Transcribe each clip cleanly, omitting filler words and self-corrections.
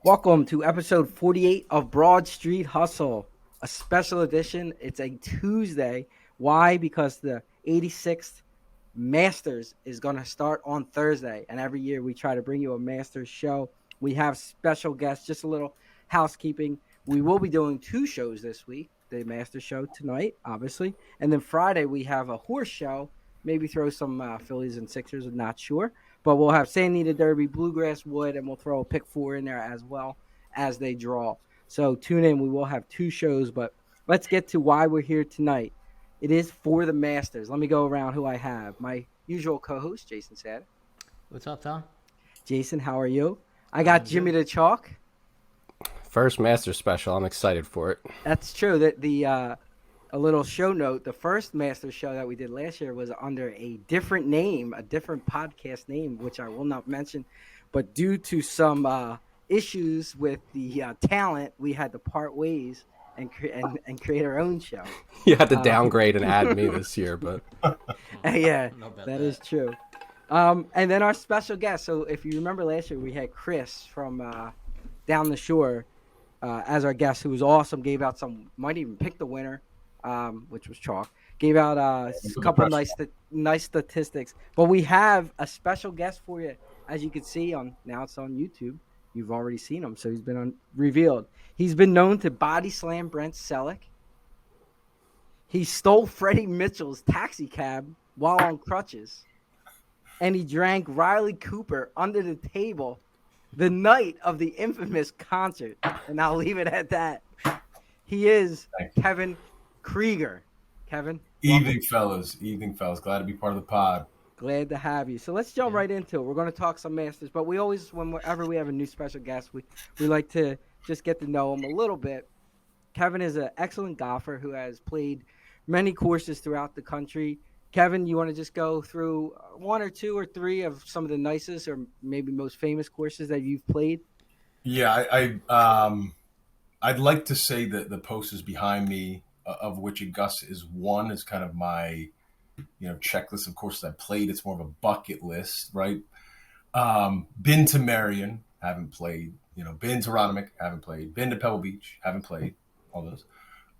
Welcome to episode 48 of Broad Street Hustle, a special edition. It's a Tuesday. Why? Because the 86th Masters is going to start on Thursday. And every year we try to bring you a Masters show. We have special guests, just a little housekeeping. We will be doing two shows this week, the Masters show tonight, obviously. And then Friday we have a horse show, maybe throw some Phillies and Sixers, I'm not sure. But we'll have San Anita Derby, Bluegrass Wood, and we'll throw a pick four in there as well as they draw. So tune in. We will have two shows, but let's get to why we're here tonight. It is for the Masters. Let me go around who I have. My usual co-host, Jason Sad. What's up, Tom? Jason, how are you? I got Jimmy the Chalk. First Masters special. I'm excited for it. That's true. That a little show note. The first Masters show that we did last year was under a different name, a different podcast name, which I will not mention. But due to some issues with the talent, we had to part ways and create our own show. You had to downgrade and add me this year, but Yeah, that is true. And then our special guest. So if you remember last year, we had Chris from down the shore as our guest, who was awesome. Gave out might even pick the winner, which was chalk. Gave out a couple nice statistics. But we have a special guest for you, as you can see now it's on YouTube. You've already seen him, so he's been revealed. He's been known to body slam Brent Selleck. He stole Freddie Mitchell's taxi cab while on crutches. And he drank Riley Cooper under the table the night of the infamous concert. And I'll leave it at that. He is Kevin Krieger. Kevin? Evening, fellas. Evening, fellas. Glad to be part of the pod. Glad to have you. So let's jump right into it. We're going to talk some Masters, but we always, whenever we have a new special guest, we like to just get to know him a little bit. Kevin is an excellent golfer who has played many courses throughout the country. Kevin, you want to just go through one or two or three of some of the nicest or maybe most famous courses that you've played? Yeah, I'd like to say that the posters behind me, of which Augusta is one, is kind of my checklist of courses I played. It's more of a bucket list, right? Been to Marion, haven't played. Been to Ronomick, haven't played. Been to Pebble Beach, haven't played. All those.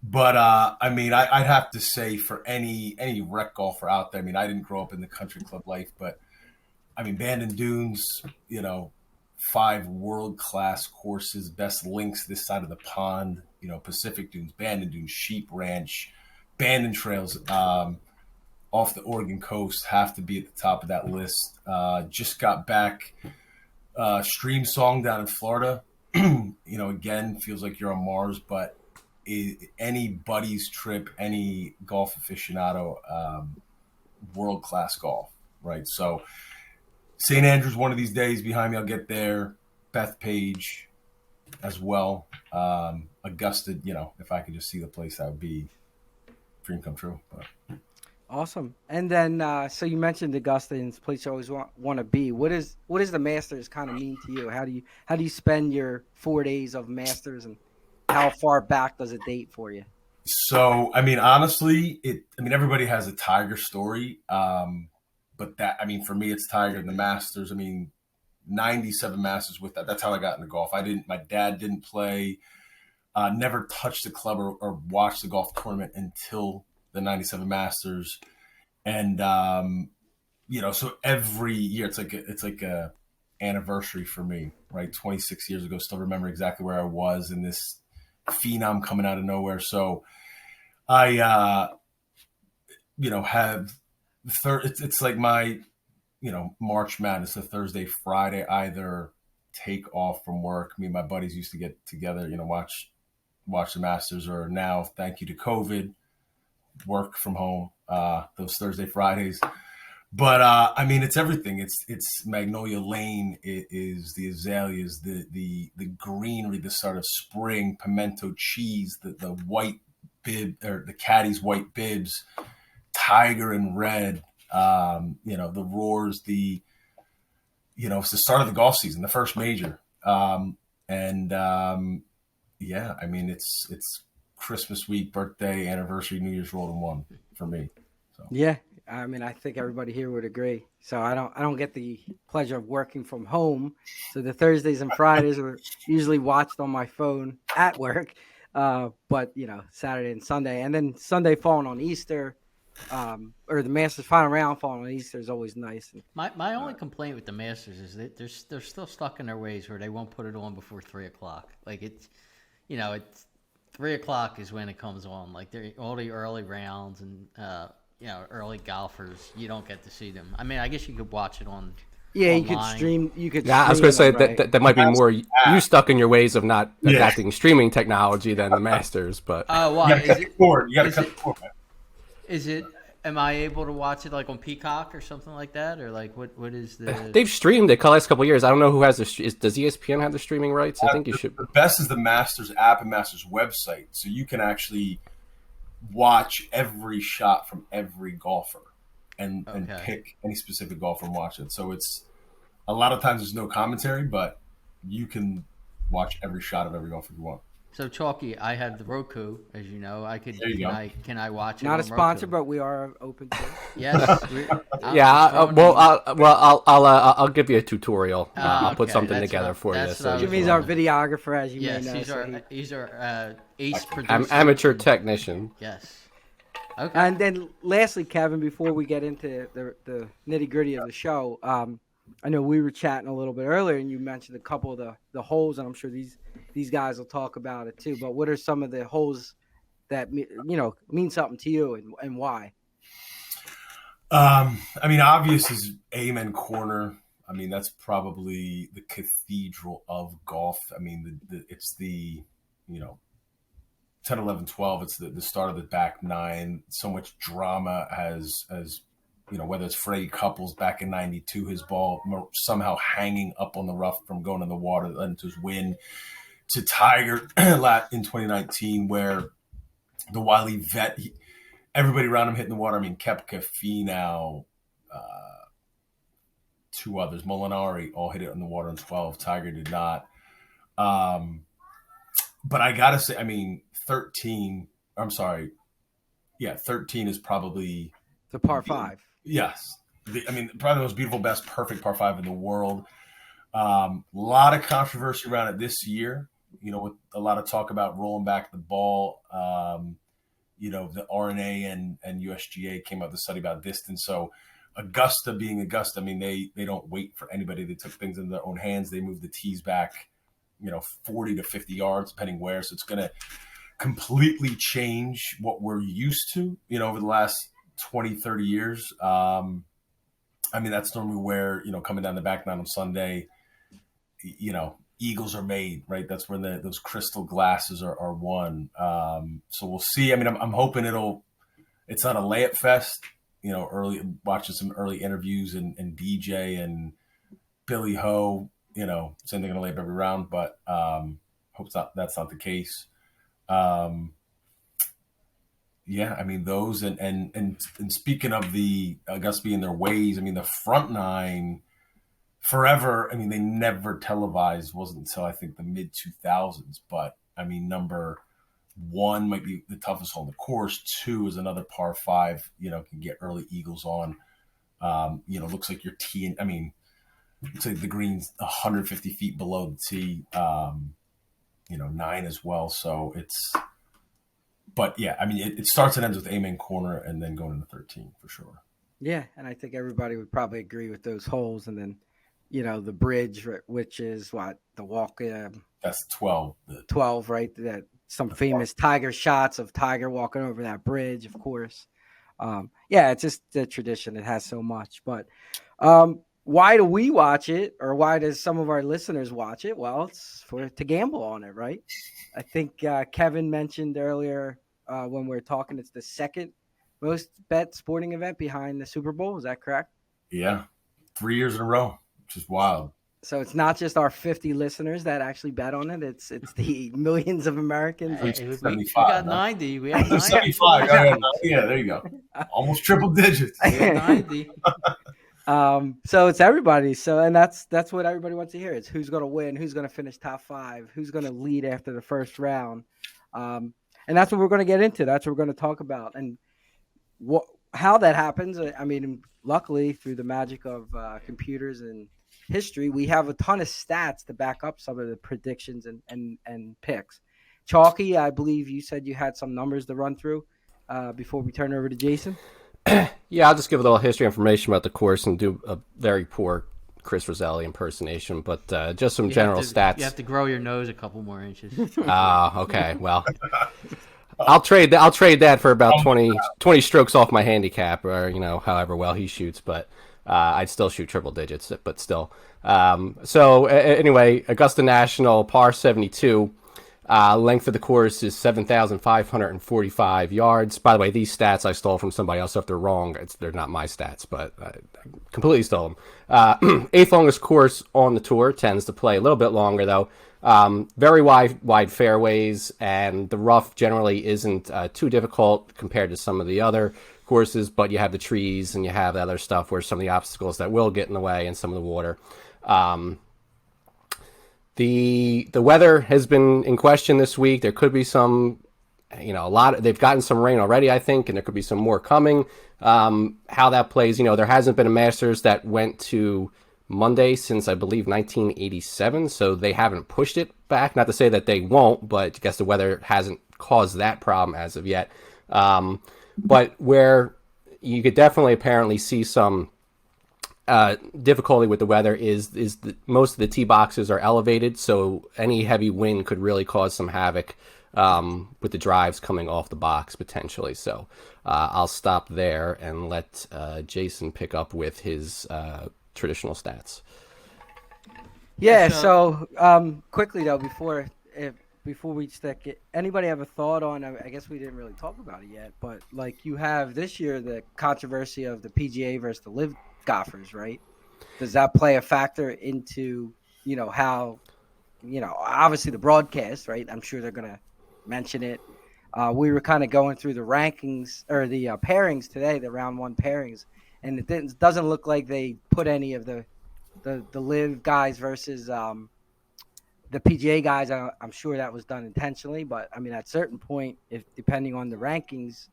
But I'd have to say for any rec golfer out there, I didn't grow up in the country club life, but Bandon Dunes, 5 world-class courses, best links this side of the pond, Pacific Dunes, Bandon Dunes, Sheep Ranch, Bandon Trails, off the Oregon coast have to be at the top of that list. Just got back, Stream Song down in Florida. Again, feels like you're on Mars, but any buddy's trip, any golf aficionado, world-class golf, right? So St. Andrews one of these days behind me, I'll get there. Bethpage as well. Augusta, if I could just see the place, that would be dream come true. But. Awesome. And then, so you mentioned Augusta and it's a place you always want to be. What is the Masters kind of mean to you? How do you spend your 4 days of Masters, and how far back does it date for you? So, honestly, everybody has a Tiger story. But that, for me, it's Tiger and the Masters. 97 Masters with that. That's how I got into golf. My dad didn't play, never touched the club or watched the golf tournament until the 97 Masters. And, so every year it's like a anniversary for me, right? 26 years ago, still remember exactly where I was in this phenom coming out of nowhere. So I, have it's like my, March Madness, a Thursday, Friday, either take off from work. Me and my buddies used to get together, watch the Masters, or now, thank you to COVID, work from home, those Thursday, Fridays. But it's everything. It's Magnolia Lane. It is the azaleas, the greenery, the start of spring, pimento cheese, the white bib, or the caddy's white bibs, tiger and red. The roars, it's the start of the golf season, the first major. It's Christmas week, birthday, anniversary, New Year's rolled in one for me. So. Yeah, I mean, I think everybody here would agree. So I don't get the pleasure of working from home. So the Thursdays and Fridays are usually watched on my phone at work. But Saturday and Sunday, and then Sunday falling on Easter, or the Masters final round falling on Easter is always nice. And, My only complaint with the Masters is that they're still stuck in their ways where they won't put it on before 3 o'clock. Like it's 3 o'clock is when it comes on. Like they're all the early rounds and early golfers. You don't get to see them. I mean, I guess you could watch it on. yeah, online. you could stream. You could. Yeah, I was going to say stream them, that might be more you stuck in your ways of not adapting streaming technology than the Masters. But Oh, why? You got to cut the cord. You got to cut the cord, man. Is it? Am I able to watch it like on Peacock or something like that, or like what is the? they've streamed it the last couple of years. I don't know who has does ESPN have the streaming rights? I think you should. The best is the Masters app and Masters website, so you can actually watch every shot from every golfer and pick any specific golfer and watch it. So it's a lot of times there's no commentary, but you can watch every shot of every golfer you want. So Chalky, I have the Roku, as you know. I could. There you go. Can I watch it? Not on a sponsor, Roku? but we are open to it. Yes. I'll give you a tutorial. I'll put okay, something that's together what- for you. that's So what I you was Jimmy's can- our videographer, as you Yes, may know. he's our ace producer. I'm amateur technician. Yes. Okay. And then lastly, Kevin, before we get into the nitty gritty of the show, I know we were chatting a little bit earlier, and you mentioned a couple of the holes, and I'm sure these guys will talk about it too. But what are some of the holes that mean something to you, and why? I mean, obvious is Amen Corner. I mean, that's probably the cathedral of golf. I mean, it's the 10, 11, 12. It's the start of the back nine. So much drama as whether it's Freddie Couples back in '92, his ball somehow hanging up on the rough from going in the water that led into his win, to Tiger in 2019, where the wily vet, everybody around him hitting the water. I mean, Koepka, Finau, two others, Molinari, all hit it in the water in 12. Tiger did not. But I got to say, I mean, 13 is probably The par five. Yes. Probably the most beautiful, best, perfect par five in the world. Lot of controversy around it this year, with a lot of talk about rolling back the ball. The RNA and USGA came out with a study about distance. So Augusta being Augusta, I mean, they don't wait for anybody. They took things into their own hands. They moved the tees back, 40 to 50 yards, depending where. So it's going to completely change what we're used to, over the last 20, 30 years. I mean, that's normally where, coming down the back nine on Sunday, eagles are made, right? That's when those crystal glasses are won. So we'll see. I mean, I'm hoping it's not a layup fest, early watching some early interviews and DJ and Billy Ho, saying they're going to lay up every round, but hope that's not the case. Yeah, I mean, those and speaking of the Augusta being their ways, I mean, the front nine forever, I mean, they never televised, wasn't until I think the mid 2000s. But I mean, number one might be the toughest hole on the course. Two is another par five, can get early eagles on. Looks like you're teeing, I mean, looks like the green's 150 feet below the tee, 9 as well. So but yeah, I mean, it starts and ends with Amen Corner and then going into 13 for sure. Yeah, and I think everybody would probably agree with those holes, and then the bridge, which is what the walk. That's 12. 12, right? That some famous Tiger shots of Tiger walking over that bridge, of course. Yeah, it's just the tradition. It has so much. But why do we watch it, or why does some of our listeners watch it? Well, it's to gamble on it, right? I think Kevin mentioned earlier when we were talking, it's the second most bet sporting event behind the Super Bowl. Is that correct? Yeah, 3 years in a row, which is wild. So it's not just our 50 listeners that actually bet on it. It's the millions of Americans. Hey, we got 90. We have 90. 75. Yeah, there you go. Almost triple digits. We have 90. So it's everybody. So, and that's what everybody wants to hear. It's who's going to win, who's going to finish top 5, who's going to lead after the first round. And that's what we're going to get into. That's what we're going to talk about. And how that happens. I mean, luckily through the magic of computers and history, we have a ton of stats to back up some of the predictions and picks. Chalky, I believe you said you had some numbers to run through before we turn over to Jason. Yeah, I'll just give a little history information about the course and do a very poor Chris Roselli impersonation, but just some general stats. You have to grow your nose a couple more inches. Okay. Well, I'll trade that for about 20 strokes off my handicap, or however well he shoots. But I'd still shoot triple digits, but still. So anyway, Augusta National par 72. Length of the course is 7,545 yards. By the way, these stats I stole from somebody else. So if they're wrong, they're not my stats, but I completely stole them. Eighth longest course on the tour, tends to play a little bit longer though. Very wide fairways, and the rough generally isn't too difficult compared to some of the other courses, but you have the trees and you have other stuff where some of the obstacles that will get in the way and some of the water. The weather has been in question this week. There could be some, they've gotten some rain already, I think, and there could be some more coming. How that plays, there hasn't been a Masters that went to Monday since I believe 1987, so they haven't pushed it back. Not to say that they won't, but I guess the weather hasn't caused that problem as of yet. But where you could definitely apparently see some difficulty with the weather is most of the tee boxes are elevated, so any heavy wind could really cause some havoc with the drives coming off the box potentially. So I'll stop there and let Jason pick up with his traditional stats. Yeah. So quickly though, before we stick it, anybody have a thought on? I guess we didn't really talk about it yet, but like you have this year the controversy of the PGA versus the Live golfers, right? Does that play a factor into how obviously the broadcast, right? I'm sure they're gonna mention it. We were kind of going through the rankings or the pairings today, the round one pairings, and it doesn't look like they put any of the Live guys versus the PGA guys. I'm sure that was done intentionally, but I mean at a certain point, if depending on the rankings,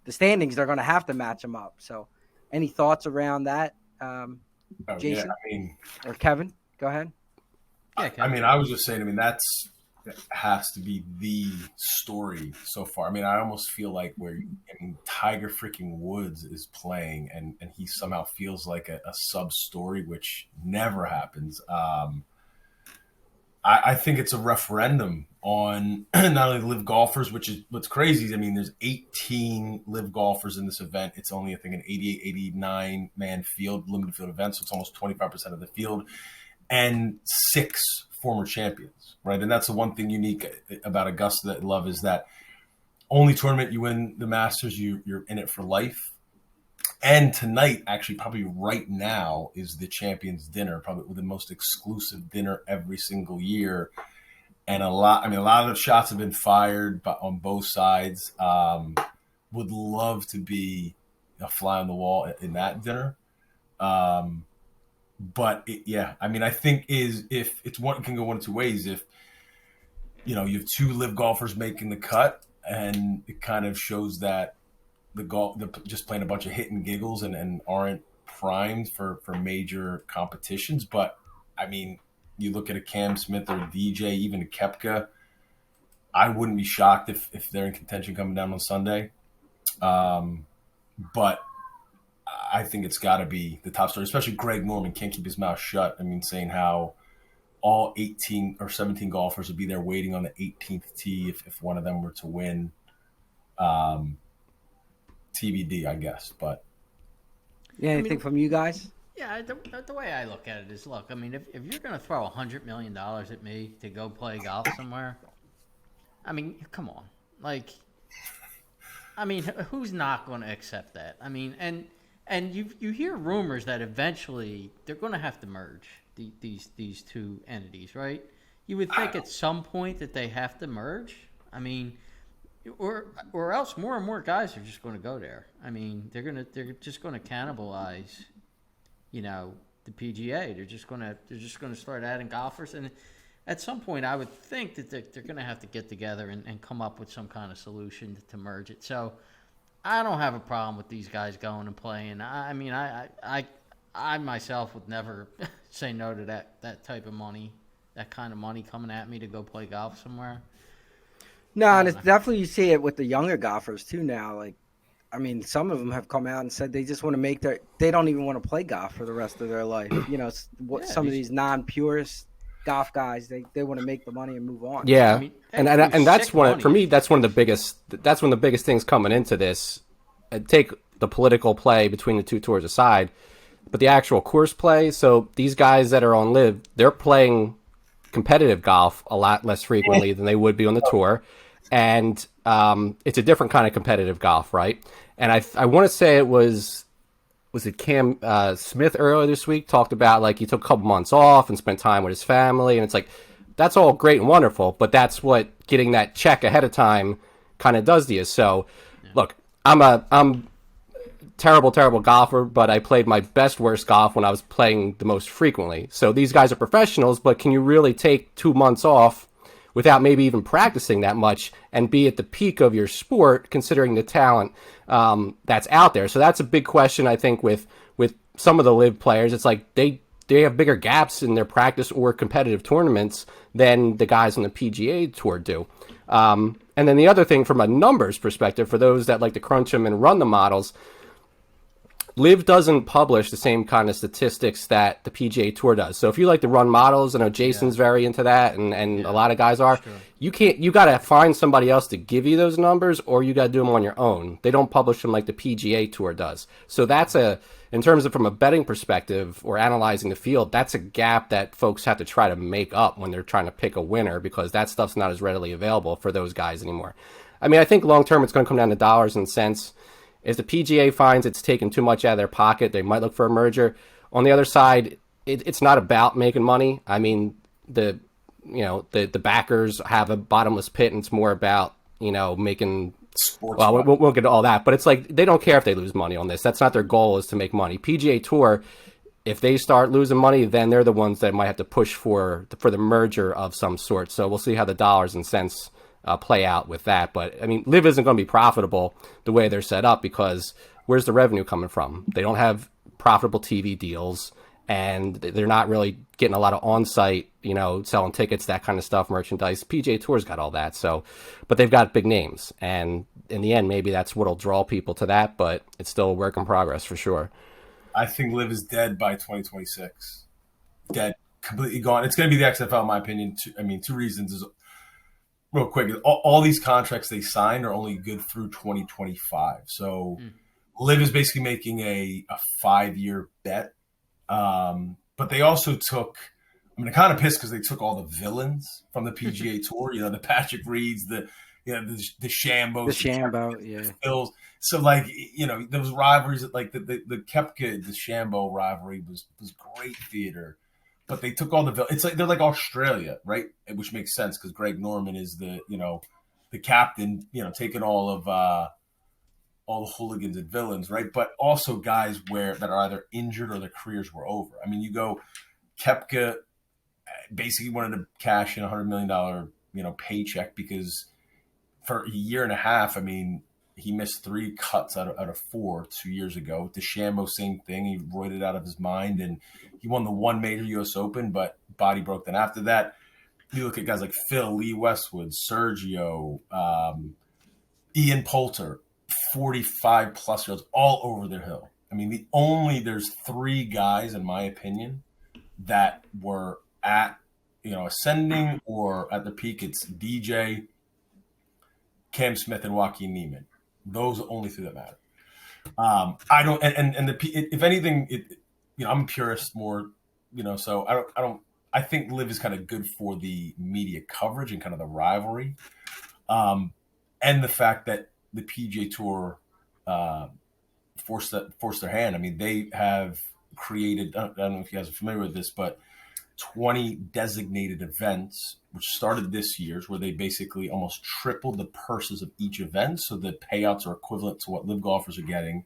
the standings, they're going to have to match them up. So any thoughts around that? Jason, or Kevin, go ahead. Yeah, Kevin. I was just saying. That has to be the story so far. I almost feel like Tiger freaking Woods is playing, and he somehow feels like a sub story, which never happens. I think it's a referendum on not only live golfers, which is what's crazy. There's 18 live golfers in this event. It's only, I think, an 88, 89 man field, limited field event. So it's almost 25% of the field, and 6 former champions, right? And that's the one thing unique about Augusta that I love is that only tournament you win the Masters, you're in it for life. And tonight, actually, probably right now, is the Champions Dinner, probably the most exclusive dinner every single year. And a lot of shots have been fired on both sides. Would love to be a fly on the wall in that dinner. But I think if it's one, it can go one of two ways. If you have 2 live golfers making the cut, and it kind of shows that they're just playing a bunch of hit and giggles and aren't primed for major competitions. But you look at a Cam Smith or a DJ, even a Koepka, I wouldn't be shocked if they're in contention coming down on Sunday. But I think it's got to be the top story, especially Greg Norman can't keep his mouth shut. Saying how all 18 or 17 golfers would be there waiting on the 18th tee if one of them were to win. TBD, I guess. But anything from you guys? Yeah, the way I look at it is, look, if you're going to throw $100 million at me to go play golf somewhere, come on. Who's not going to accept that? And you hear rumors that eventually they're going to have to merge these two entities, right? You would think at some point that they have to merge. Or else more and more guys are just going to go there. They're just going to cannibalize, the PGA. They're just going to start adding golfers, and at some point, I would think that they're going to have to get together and come up with some kind of solution to merge it. So, I don't have a problem with these guys going and playing. I mean, I myself would never say no to that type of money, that kind of money coming at me to go play golf somewhere. No, I and don't it's know. definitely you see it with the younger golfers too now. Like, I mean, some of them have come out and said they just want to make they don't even want to play golf for the rest of their life. You know, what Yeah, some of these non-purist golf guys, they want to make the money and move on. I Yeah, mean, and they and, threw and that's sick one for money. me. That's one of the biggest things coming into this. Take the political play between the two tours aside, but the actual course play. So these guys that are on Live, they're playing competitive golf a lot less frequently than they would be on the tour, and it's a different kind of competitive golf, right? And I want to say it was it Cam Smith earlier this week talked about like he took a couple months off and spent time with his family, and it's like that's all great and wonderful, but that's what getting that check ahead of time kind of does to you. So, look, I'm terrible golfer, but I played my best worst golf when I was playing the most frequently. So these guys are professionals, but can you really take 2 months off without maybe even practicing that much and be at the peak of your sport, considering the talent that's out there? So that's a big question, I think, with some of the Live players. It's like they have bigger gaps in their practice or competitive tournaments than the guys on the PGA Tour do. And then the other thing, from a numbers perspective, for those that like to crunch them and run the models, Live doesn't publish the same kind of statistics that the PGA Tour does. So if you like to run models, I know Jason's very into that, and a lot of guys are. Sure. You got to find somebody else to give you those numbers, or you got to do them on your own. They don't publish them like the PGA Tour does. So that's in terms of from a betting perspective or analyzing the field, that's a gap that folks have to try to make up when they're trying to pick a winner, because that stuff's not as readily available for those guys anymore. I mean, I think long term it's going to come down to dollars and cents. If the PGA finds it's taken too much out of their pocket, they might look for a merger. On the other side, it's not about making money. I mean, the backers have a bottomless pit, and it's more about making. Sports. Well, we'll get to all that, but it's like they don't care if they lose money on this. That's not their goal, is to make money. PGA Tour, if they start losing money, then they're the ones that might have to push for the merger of some sort. So we'll see how the dollars and cents play out with that. But I mean, Live isn't going to be profitable the way they're set up, because where's the revenue coming from? They don't have profitable TV deals, and they're not really getting a lot of on-site, selling tickets, that kind of stuff, merchandise. PGA Tour's got all that. So, but they've got big names, and in the end, maybe that's what'll draw people to that. But it's still a work in progress for sure. I think Live is dead by 2026. Dead, completely gone. It's going to be the XFL, in my opinion. Two reasons is real quick. All these contracts they signed are only good through 2025. So Live is basically making a 5-year bet. But they also took, they're kind of pissed because they took all the villains from the PGA Tour, the Patrick Reeds, the Shambos, The Shambo, yeah. Bills. So those rivalries, like the Koepka, the Shambo rivalry was great theater. But they took all the, it's like they're like Australia, right? Which makes sense because Greg Norman is the captain, taking all the hooligans and villains, right? But also guys that are either injured or their careers were over. I mean, you go, Koepka basically wanted to cash in $100 million, paycheck, because for a year and a half, he missed 3 cuts out of 4 2 years ago. DeChambeau, same thing. He roided out of his mind, and he won the one major U.S. Open, but body broke. Then after that, you look at guys like Phil, Lee Westwood, Sergio, Ian Poulter, 45 plus years, all over their hill. There's 3 guys, in my opinion, that were at, ascending or at the peak. It's DJ, Cam Smith, and Joaquin Neiman. Those are only 3 that matter. I don't, if anything, I'm a purist more, so I think Live is kind of good for the media coverage and kind of the rivalry. And the fact that the PGA Tour forced their hand. They have created, I don't know if you guys are familiar with this, but 20 designated events, which started this year's, where they basically almost tripled the purses of each event, so the payouts are equivalent to what Live golfers are getting.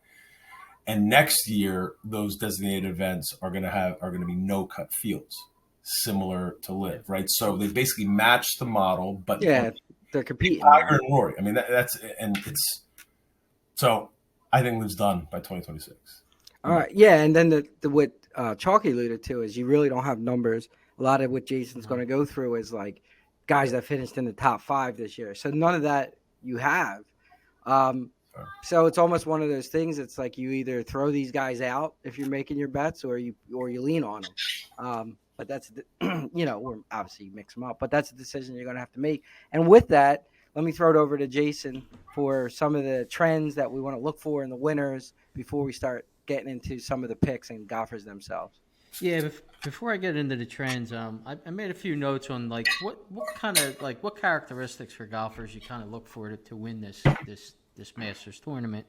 And next year, those designated events are going to be no cut fields, similar to Live, right? So they basically match the model, but Yeah, they're competing. Tiger and Rory. That's, and So I think Lou's done by 2026. All right, yeah, and then the what Chalky alluded to is you really don't have numbers. A lot of what Jason's going to go through is like guys that finished in the top 5 this year. So none of that you have. So it's almost one of those things. It's like you either throw these guys out if you're making your bets, or you lean on them. But that's or obviously you mix them up. But that's a decision you're going to have to make. And with that, let me throw it over to Jason for some of the trends that we want to look for in the winners before we start getting into some of the picks and golfers themselves. Yeah, before I get into the trends, I made a few notes on like what kind of like what characteristics for golfers you kind of look for to win this Masters tournament.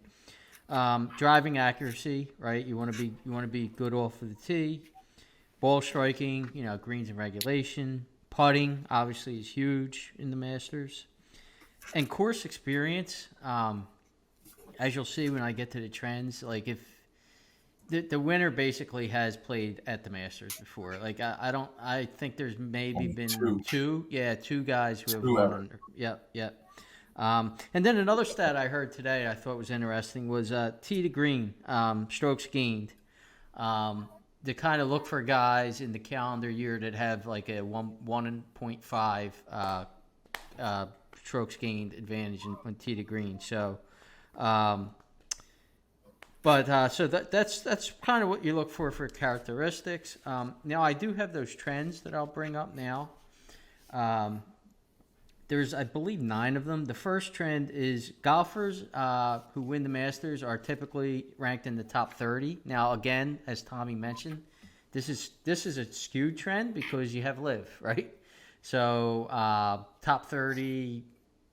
Driving accuracy, right? You want to be good off of the tee. Ball striking, greens and regulation. Putting obviously is huge in the Masters, and course experience. As you'll see when I get to the trends, like if the winner basically has played at the Masters before. Like I think there's maybe been two guys who have won under. Yep. And then another stat I heard today I thought was interesting was tee to green, strokes gained. To kind of look for guys in the calendar year that have like a 1.5 strokes gained advantage on tee to green. So. So that's kind of what you look for characteristics. Now I do have those trends that I'll bring up now. There's, I believe, 9 of them. The first trend is golfers who win the Masters are typically ranked in the top 30. Now, again, as Tommy mentioned, this is a skewed trend because you have LIV, right? So top 30.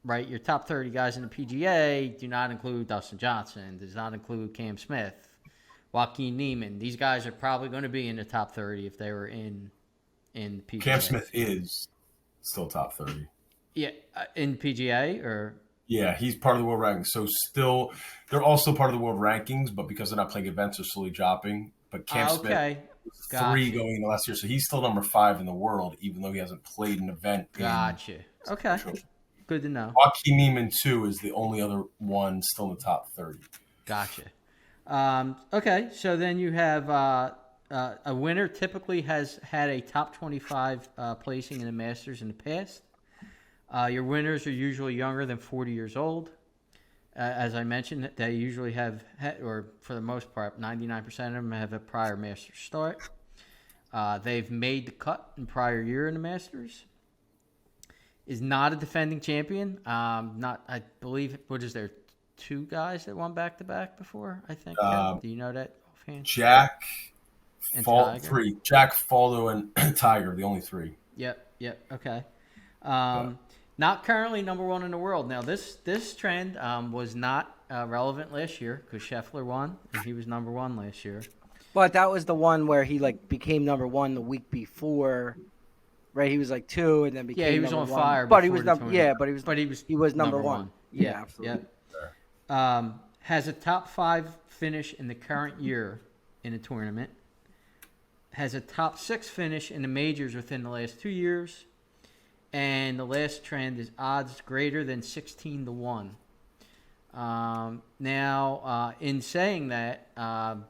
Right, your top 30 guys in the PGA do not include Dustin Johnson, does not include Cam Smith, Joaquin Niemann. These guys are probably going to be in the top 30 if they were in the PGA. Cam Smith is still top 30. Yeah, in PGA or? Yeah, he's part of the world rankings. So still, they're also part of the world rankings, but because they're not playing events, they're slowly dropping. But Cam Smith, gotcha. 3 going into last year, so he's still number 5 in the world, even though he hasn't played an event. Gotcha. Okay. Good to know. Joaquin Niemann, too, is the only other one still in the top 30. Gotcha. Okay, so then you have a winner typically has had a top 25 placing in the Masters in the past. Your winners are usually younger than 40 years old. As I mentioned, they usually have, or for the most part, 99% of them have a prior Masters start. They've made the cut in prior year in the Masters. Is not a defending champion. I believe, what is there, 2 guys that won back-to-back before, I think? Do you know that offhand? Jack, Jack, Faldo, and Tiger, the only 3. Yep, okay. Not currently number 1 in the world. Now, this trend was not relevant last year because Scheffler won, and he was number 1 last year. But that was the one where he became number 1 the week before. Right, he was 2 and then became. Yeah, he was on fire. But he was number. Yeah, but he was number 1. Yeah, absolutely. Yeah. Has a top 5 finish in the current year in a tournament. Has a top 6 finish in the majors within the last 2 years, and the last trend is odds greater than 16 to 1. Now, in saying that,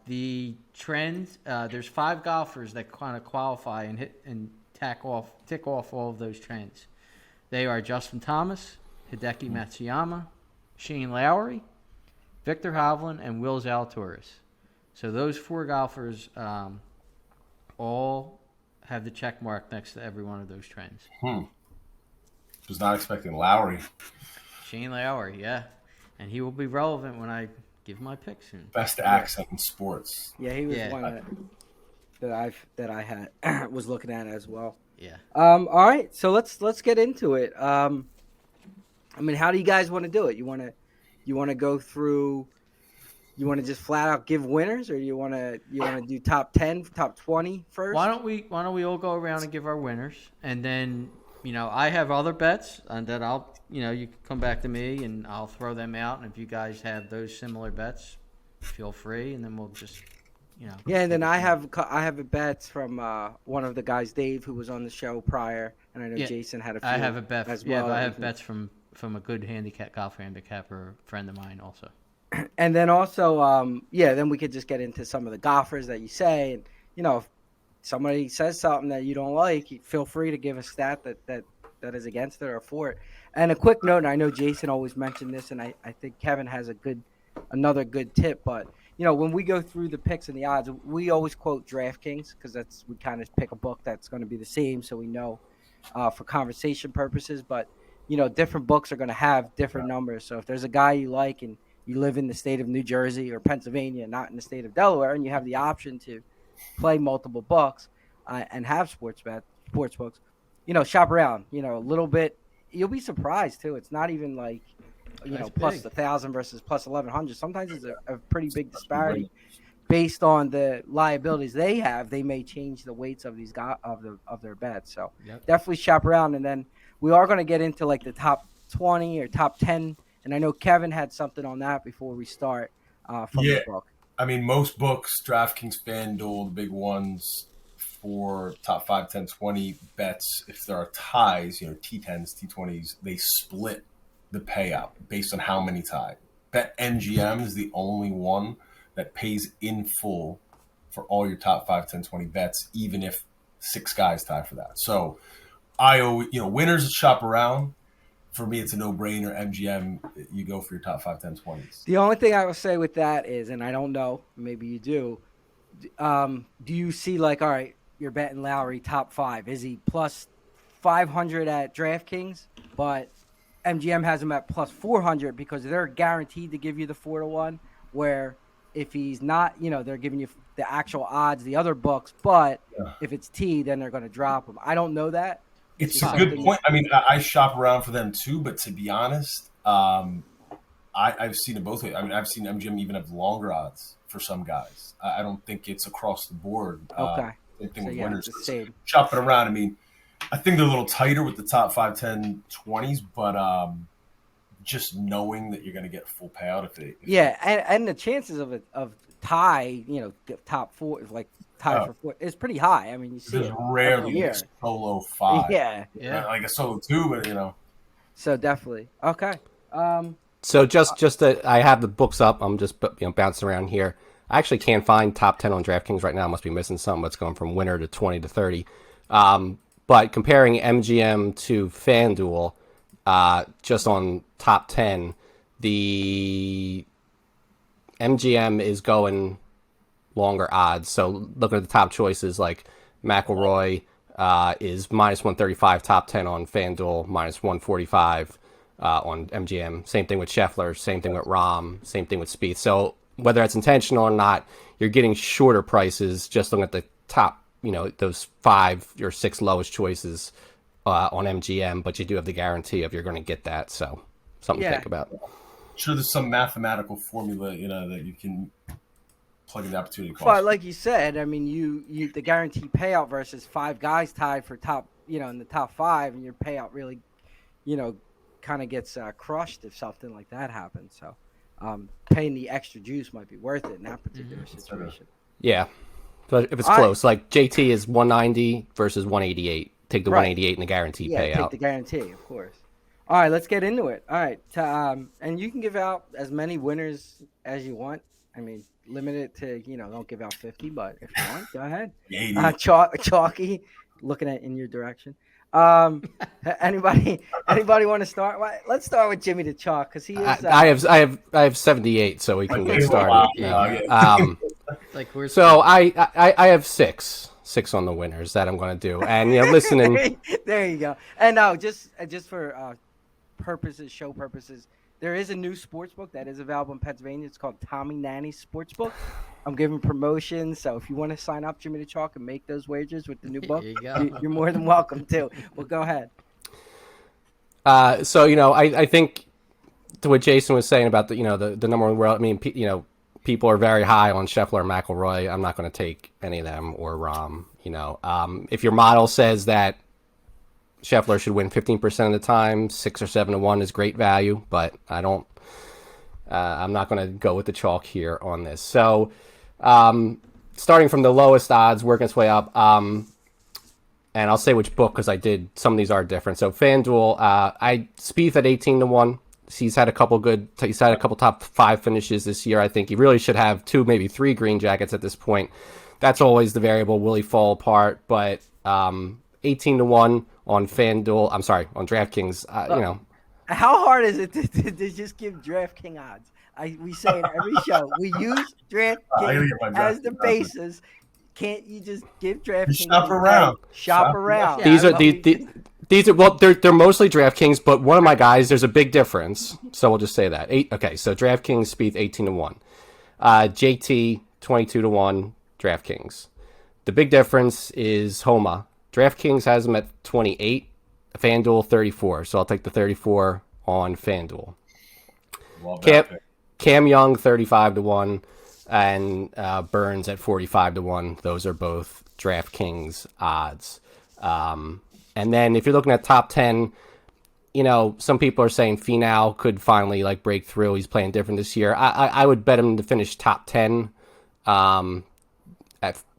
the trend there's 5 golfers that kind of qualify and hit and tick off all of those trends. They are Justin Thomas, Hideki Matsuyama, Shane Lowry, Victor Hovland, and Will Zalatoris. So those 4 golfers all have the check mark next to every one of those trends. Was not expecting Lowry. Shane Lowry, yeah. And he will be relevant when I give my pick soon. Best accent in sports. Yeah, he was one that I had was looking at as well. Yeah. All right, so let's get into it. I mean, how do you guys want to do it? You want to go through? You want to just flat out give winners, or you want to do top 10, top 20 first? Why don't we all go around and give our winners, and then I have other bets, and that I'll you can come back to me and I'll throw them out, and if you guys have those similar bets, feel free, and then we'll just. Yeah, and then I have a bet from one of the guys, Dave, who was on the show prior, and I know Jason had a few. I have a bet as well. Yeah, but I have bets from a good golf handicapper friend of mine also. And then also, then we could just get into some of the golfers that you say, and if somebody says something that you don't like, feel free to give a stat that is against it or for it. And a quick note, and I know Jason always mentioned this, and I think Kevin has another good tip, but when we go through the picks and the odds, we always quote DraftKings because we kind of pick a book that's going to be the same, so we know for conversation purposes. But different books are going to have different numbers. So if there's a guy you like and you live in the state of New Jersey or Pennsylvania, not in the state of Delaware, and you have the option to play multiple books and have sports books, shop around. A little bit. You'll be surprised too. It's not even like plus 1,000 versus plus 1,100. Sometimes it's a pretty big disparity based on the liabilities they have. They may change the weights of these guys of their bets. So definitely shop around. And then we are going to get into like the top 20 or top 10. And I know Kevin had something on that before we start from the book. I mean, most books, DraftKings, FanDuel, the big ones for top 5, 10, 20 bets, if there are ties, T10s, T20s, they split the payout based on how many tie. BetMGM is the only one that pays in full for all your top 5, 10, 20 bets, even if 6 guys tie for that. So I always, winners shop around. For me, it's a no-brainer. MGM, you go for your top 5, 10, 20s. The only thing I will say with that is, and I don't know, maybe you do you see all right, you're betting Lowry top 5. Is he plus 500 at DraftKings, but MGM has him at plus 400 because they're guaranteed to give you the 4-1, where if he's not, they're giving you the actual odds, the other books, but if it's T, then they're going to drop him. I don't know that. It's a good point. I mean, I shop around for them too, but to be honest, I've seen it both ways. I mean, I've seen MGM even have longer odds for some guys. I don't think it's across the board. Okay. Same thing with winners. It's the same. Shopping around, I mean, I think they're a little tighter with the top 5, 10, 20s, but just knowing that you're going to get full payout and the chances of tie, top 4 is like tie for 4 is pretty high. I mean, you see it rarely a solo 5. Yeah, like a solo 2, but So definitely okay. So just that I have the books up. I'm just bouncing around here. I actually can't find top 10 on DraftKings right now. I must be missing something. It's going from winner to 20 to 30. But comparing MGM to FanDuel, just on top 10, the MGM is going longer odds. So looking at the top choices, like McIlroy is minus 135 top 10 on FanDuel, minus 145 on MGM. Same thing with Scheffler, same thing with Rahm, same thing with Spieth. So whether it's intentional or not, you're getting shorter prices just looking at the top, those 5 or 6 lowest choices on MGM, but you do have the guarantee of you're going to get that. So something to think about. Sure, there's some mathematical formula, that you can plug in the opportunity cost. But like you said, I mean, you the guaranteed payout versus 5 guys tied for top, in the top 5, and your payout really, kind of gets crushed if something like that happens. So paying the extra juice might be worth it in that particular situation. Yeah, but if it's close, like JT is 190 versus 188. Take the 188 and the guaranteed payout. Take the guarantee, of course. All right, let's get into it. All right, and you can give out as many winners as you want. I mean, limit it to, don't give out 50, but if you want, go ahead. Chalky, looking in your direction. Anybody want to start? Let's start with Jimmy the Chalk because he is. I have 78, so we can get started. So I have six on the winners that I'm going to do, and listening. There you go. And no, just for show purposes, there is a new sports book that is available in Pennsylvania. It's called Tommy Nanny's Sportsbook. I'm giving promotions, so if you want to sign up, Jimmy the Chalk, and make those wagers with the new book, you're more than welcome to. Well, go ahead. So I think to what Jason was saying about the number one world. I mean, people are very high on Scheffler and McIlroy. I'm not going to take any of them or Rahm. If your model says that Scheffler should win 15% of the time, 6 or 7 to 1 is great value, but I don't. I'm not going to go with the chalk here on this. So, starting from the lowest odds, working its way up, and I'll say which book because some of these are different. So FanDuel, Spieth at 18 to 1, He's had a couple top 5 finishes this year. I think he really should have 2, maybe 3 green jackets at this point. That's always the variable. Will he fall apart? But 18-1 on FanDuel. I'm sorry, on DraftKings. How hard is it to just give DraftKings odds? We say in every show, we use DraftKings as the basis. Can't you just give DraftKings? Shop around. Shop around. Yeah, These are they're mostly DraftKings, but one of my guys, there's a big difference. So we'll just say that. So DraftKings Spieth 18-1, JT 22-1, DraftKings. The big difference is Homa. DraftKings has him at 28, FanDuel 34. So I'll take the 34 on FanDuel. Cam Young 35-1, and Burns at 45-1. Those are both DraftKings odds. And then if you're looking at top 10, some people are saying Finau could finally break through. He's playing different this year. I would bet him to finish top 10.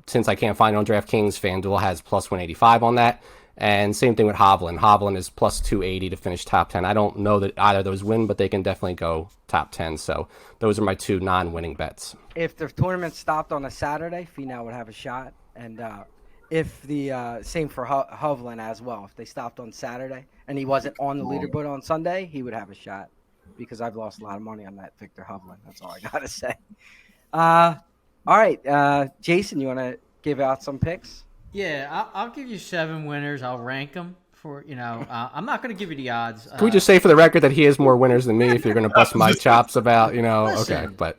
Since I can't find it on DraftKings, FanDuel has plus 185 on that. And same thing with Hovland. Hovland is plus 280 to finish top 10. I don't know that either of those win, but they can definitely go top 10. So those are my 2 non-winning bets. If the tournament stopped on a Saturday, Finau would have a shot. And if the same for Hovland as well. If they stopped on Saturday and he wasn't on the leaderboard on Sunday, he would have a shot. Because I've lost a lot of money on that Victor Hovland. That's all I got to say. All right. Jason, you want to give out some picks? Yeah, I'll give you 7 winners. I'll rank them for, I'm not going to give you the odds. Can we just say for the record that he has more winners than me if you're going to bust my chops about, Listen, okay, but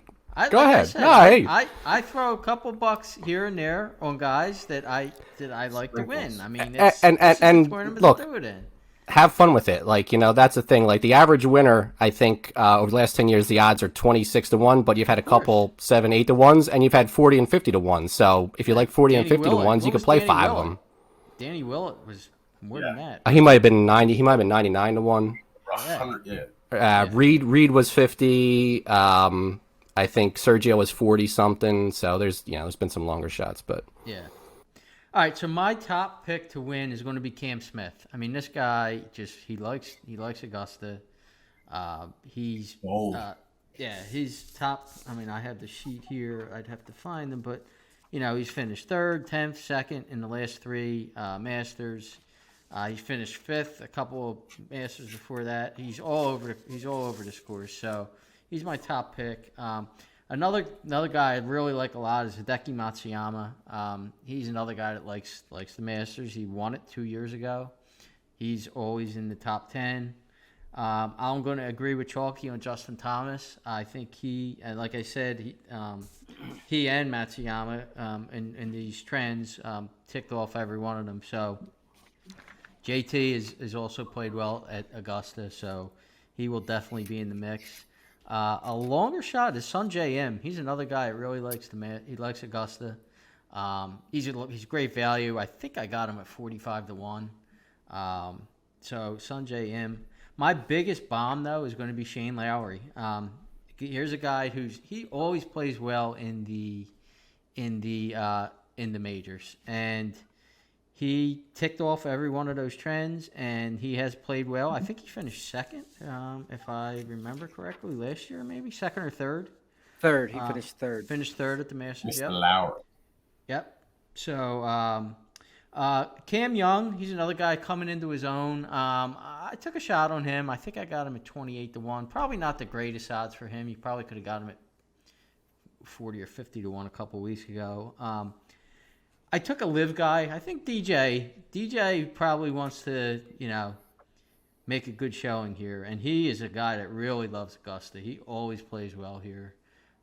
go like ahead. Said, no, hey. I throw a couple bucks here and there on guys that I like to win. I mean, it's and look, to do it in. Have fun with it. That's the thing. The average winner, I think, over the last 10 years, the odds are 26-1, but you've had a couple 7, 8-1s, and you've had 40 and 50-1s. So if you like 40 and 50-1s, you can play 5 of them. Danny Willett was more than that. He might have been 90. He might have been 99-1. Yeah. Reed was 50. I think Sergio was 40 something. So there's been some longer shots, but yeah. All right, so my top pick to win is going to be Cam Smith. I mean, this guy he likes Augusta. He's old. He's top. I mean, I have the sheet here. I'd have to find them, but he's finished 3rd, 10th, 2nd in the last 3 Masters. He finished 5th a couple of Masters before that. He's all over the scores. So he's my top pick. Another guy I really like a lot is Hideki Matsuyama. He's another guy that likes the Masters. He won it 2 years ago. He's always in the top 10. I'm going to agree with Chalky on Justin Thomas. I think like I said, he and Matsuyama in these trends ticked off every one of them. So JT is also played well at Augusta, so he will definitely be in the mix. A longer shot is Sungjae Im. He's another guy that really likes he likes Augusta. He's great value. I think I got him at 45-1. So Sungjae Im. My biggest bomb though is going to be Shane Lowry. Here's a guy he always plays well in the majors, and he ticked off every one of those trends, and he has played well. I think he finished 2nd, if I remember correctly, last year, maybe 2nd or 3rd. 3rd. He finished 3rd. Finished 3rd at the Masters. Mr. Lowry. Yep. So Cam Young, he's another guy coming into his own. I took a shot on him. I think I got him at 28-1. Probably not the greatest odds for him. You probably could have got him at 40 or 50-1 a couple weeks ago. I took a live guy. I think DJ probably wants to, make a good showing here, and he is a guy that really loves Augusta. He always plays well here.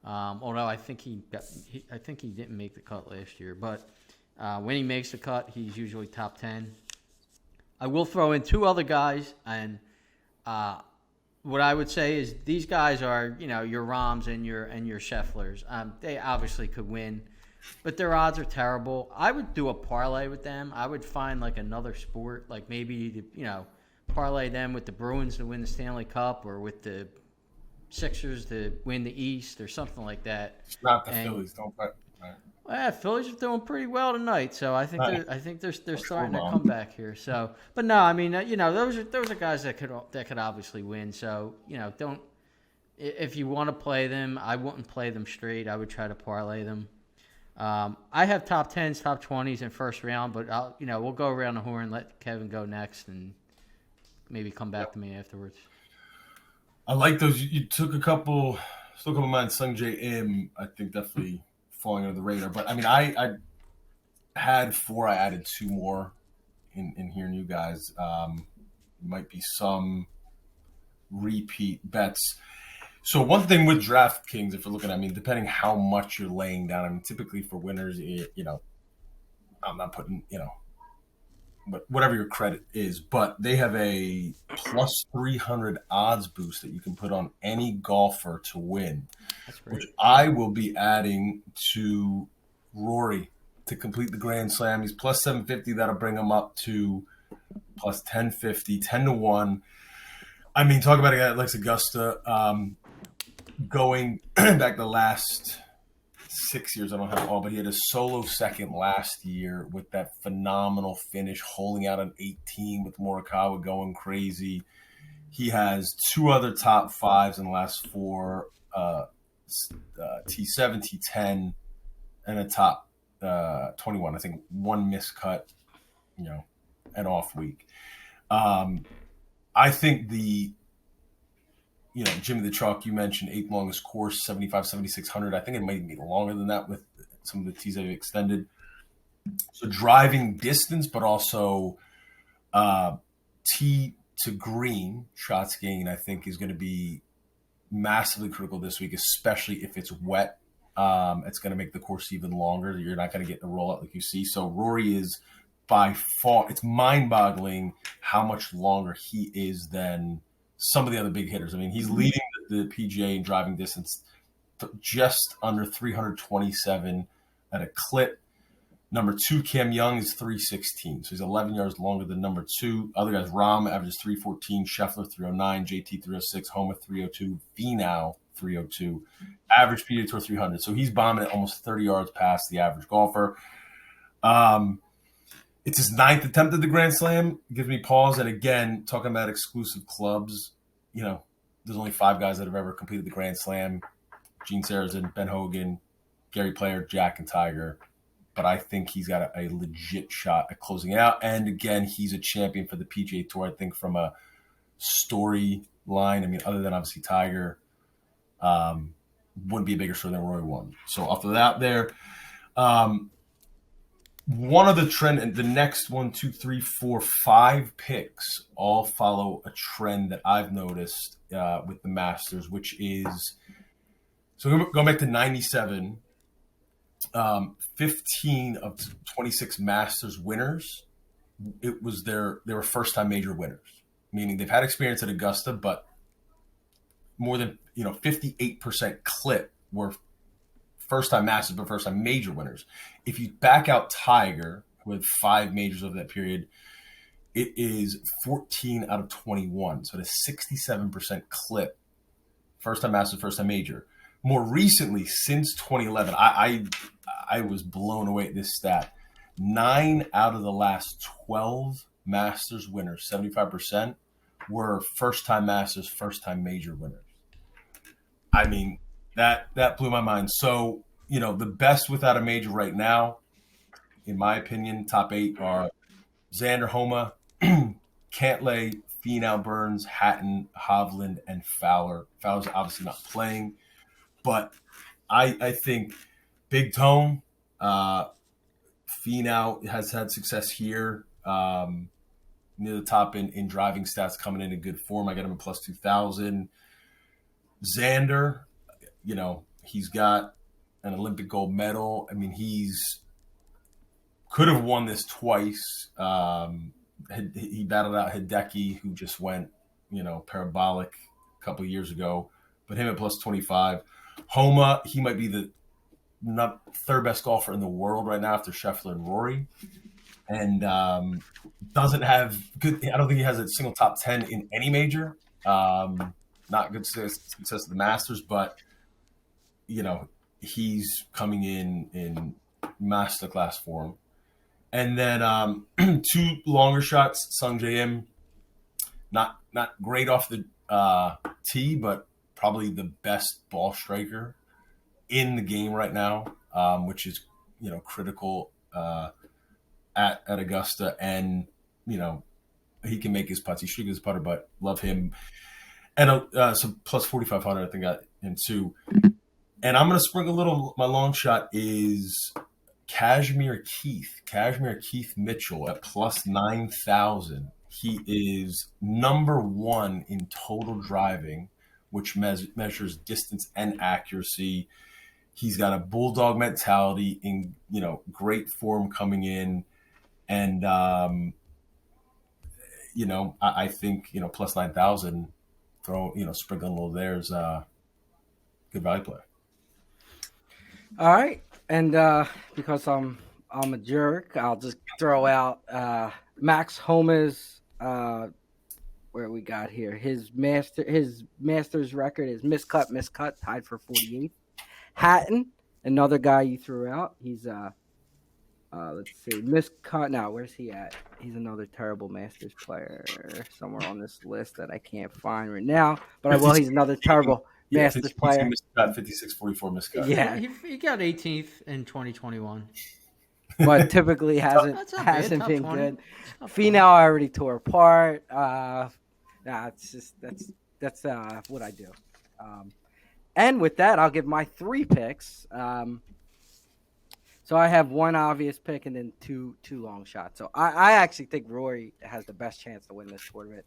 Although I think he didn't make the cut last year, but when he makes the cut, he's usually top 10. I will throw in 2 other guys, and what I would say is these guys are, your Rahms and your Schefflers. They obviously could win, but their odds are terrible. I would do a parlay with them. I would find another sport, maybe parlay them with the Bruins to win the Stanley Cup, or with the Sixers to win the East, or something like that. It's not the Phillies. Don't bet. Right. Well, yeah, Phillies are doing pretty well tonight, so I think they're starting to come back here. So, but no, I mean, those are guys that could obviously win. So, don't, if you want to play them, I wouldn't play them straight. I would try to parlay them. I have top 10s, top 20s in first round, but we'll go around the horn, let Kevin go next, and maybe come back to me afterwards. I like those. You took a couple, still a couple of mine. Sung J M, I think definitely falling under the radar. But I mean, I had 4. I added 2 more in hearing you guys. Might be some repeat bets. So one thing with DraftKings, if you're looking at, I mean, depending how much you're laying down, I mean, typically for winners, I'm not putting, but whatever your credit is, but they have a plus 300 odds boost that you can put on any golfer to win, That's great. which I will be adding to Rory to complete the Grand Slam. He's plus 750. That'll bring him up to plus 1050, 10 to 1. I mean, talk about a guy that likes Augusta. Going back the last 6 years, I don't have all, but he had a solo second last year with that phenomenal finish, holding out on 18 with Morikawa going crazy. He has 2 other top 5s in the last 4, T7, T10, and a top 21. I think 1 miscut, an off week. I think Jimmy the Chalk, you mentioned 8th longest course, 7,600. I think it might even be longer than that with some of the tees they've extended. So driving distance, but also tee to green shots gained, I think is going to be massively critical this week, especially if it's wet. It's going to make the course even longer. You're not going to get the rollout like you see. So Rory is by far, it's mind-boggling how much longer he is than some of the other big hitters. I mean, he's leading the PGA in driving distance just under 327 at a clip. Number 2, Cam Young, is 316. So he's 11 yards longer than number 2. Other guys, Rahm averages 314, Scheffler 309, JT 306, Homa 302, Finau 302, average PGA Tour 300. So he's bombing at almost 30 yards past the average golfer. It's his 9th attempt at the Grand Slam. It gives me pause. And again, talking about exclusive clubs, there's only 5 guys that have ever completed the Grand Slam: Gene Sarazen, Ben Hogan, Gary Player, Jack, and Tiger. But I think he's got a legit shot at closing it out. And again, he's a champion for the PGA Tour. I think from a storyline, I mean, other than obviously Tiger, wouldn't be a bigger story than Roy won. So off of that there, one of the trend, and the next 1, 2, 3, 4, 5 picks all follow a trend that I've noticed with the Masters, which is, so going back to 97, 15 of 26 Masters winners, they were first-time major winners, meaning they've had experience at Augusta, but more than 58% clip were first-time Masters, but first-time major winners. If you back out Tiger, who had 5 majors over that period, it is 14 out of 21. So at a 67% clip, first-time Masters, first-time major. More recently, since 2011, I was blown away at this stat. 9 out of the last 12 Masters winners, 75%, were first-time Masters, first-time major winners. I mean, that blew my mind. So, the best without a major right now, in my opinion, top 8 are Xander, Homa, Cantlay, Finau, Burns, Hatton, Hovland, and Fowler. Fowler's obviously not playing, but I think Big Tone, Finau has had success here. Near the top in driving stats, coming in good form. I got him at plus 2,000. Xander, he's got an Olympic gold medal. I mean, could have won this twice. He battled out Hideki, who just went, parabolic a couple of years ago. But him at plus 25. Homa, he might be the third best golfer in the world right now after Scheffler and Rory. And doesn't have good. I don't think he has a single top 10 in any major. Not good success at the Masters, but he's coming in masterclass form. And then 2 longer shots, Sung J M, not great off the tee, but probably the best ball striker in the game right now, which is critical at Augusta. And he can make his putts. He should get his putter, but love him. And so plus 4,500, I think, got him too. And I'm going to sprinkle a little. My long shot is Kashmir Keith Mitchell at plus 9,000. He is number 1 in total driving, which measures distance and accuracy. He's got a bulldog mentality, in great form coming in, and I think plus 9,000, sprinkling a little there is good value play. All right, and because I'm a jerk, I'll just throw out Max Homa's. Where we got here, his Masters record is miscut, tied for 48th. Hatton, another guy you threw out. He's let's see, miscut. Now, where's he at? He's another terrible Masters player somewhere on this list that I can't find right now. But he's another terrible Masters player. Miscut, 56-44 miscut. Yeah, he got 18th in 2021. But typically hasn't been good. Finau already tore apart. It's just that's what I do. And with that, I'll give my 3 picks. So I have one obvious pick and then two long shots. So I actually think Rory has the best chance to win this tournament.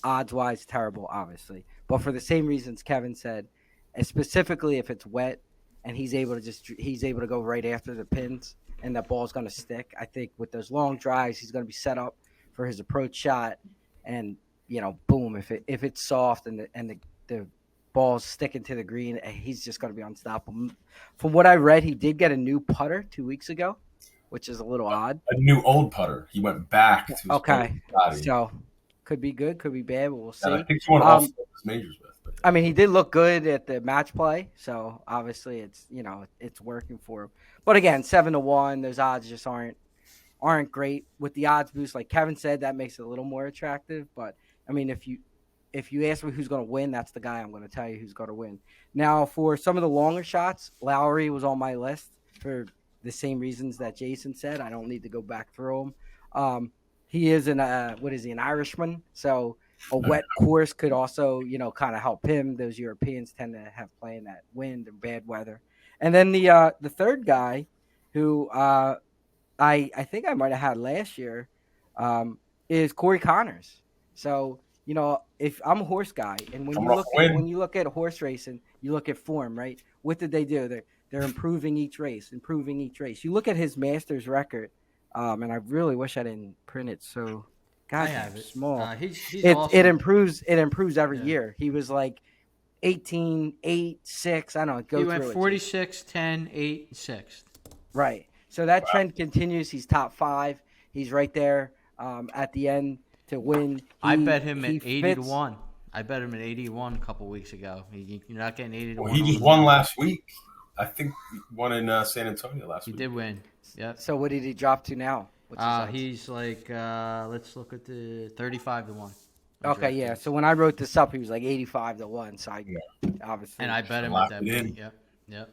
Odds wise, terrible, obviously, but for the same reasons Kevin said, and specifically if it's wet and he's able to go right after the pins and that ball's going to stick. I think with those long drives, he's going to be set up for his approach shot, and boom, if it's soft and the ball's sticking to the green, he's just going to be unstoppable. From what I read, he did get a new putter 2 weeks ago, which is a little odd. A new old putter. He went back to his okay, body. So could be good, could be bad, but we'll see. And I think he won all his majors with. I mean, he did look good at the match play, so obviously it's it's working for him. But again, 7-1, those odds just aren't great. With the odds boost, like Kevin said, that makes it a little more attractive. But I mean, if you ask me who's going to win, that's the guy I'm going to tell you who's going to win. Now, for some of the longer shots, Lowry was on my list for the same reasons that Jason said. I don't need to go back through him. He is an Irishman, so a wet course could also, kind of help him. Those Europeans tend to have playing that wind and bad weather. And then the third guy, who I think I might have had last year, is Corey Connors. So if I'm a horse guy, and when you look at horse racing, you look at form, right? What did they do? They're improving each race. You look at his Masters record, and I really wish I didn't print it. So. God, it's small. He's awesome. It improves every year. He was like 18, 8, 6. I don't know. He went 46, 10, 8, 6. Right. So that trend continues. He's top 5. He's right there at the end to win. I bet him at 80-1. I bet him at 81 a couple weeks ago. You're not getting 80-1. Well, he just won last week. I think he won in San Antonio last week. He did win. Yeah. So what did he drop to now? He's like, let's look at the 35-1. Okay, yeah. So when I wrote this up, he was like 85-1. So obviously, and I bet him at that point. Yep.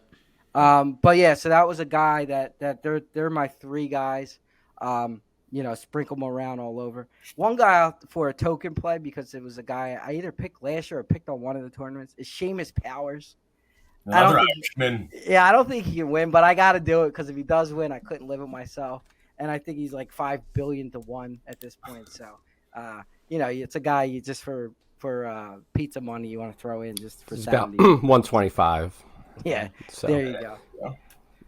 But yeah, so that was a guy that they're my 3 guys. Sprinkle them around all over. One guy out for a token play because it was a guy I either picked last year or picked on one of the tournaments is Seamus Powers. I don't think he can win, but I got to do it because if he does win, I couldn't live with myself. And I think he's like 5 billion to 1 at this point. So, it's a guy you just for pizza money you want to throw in just for 70. 125. Yeah, so. There you go. Yeah.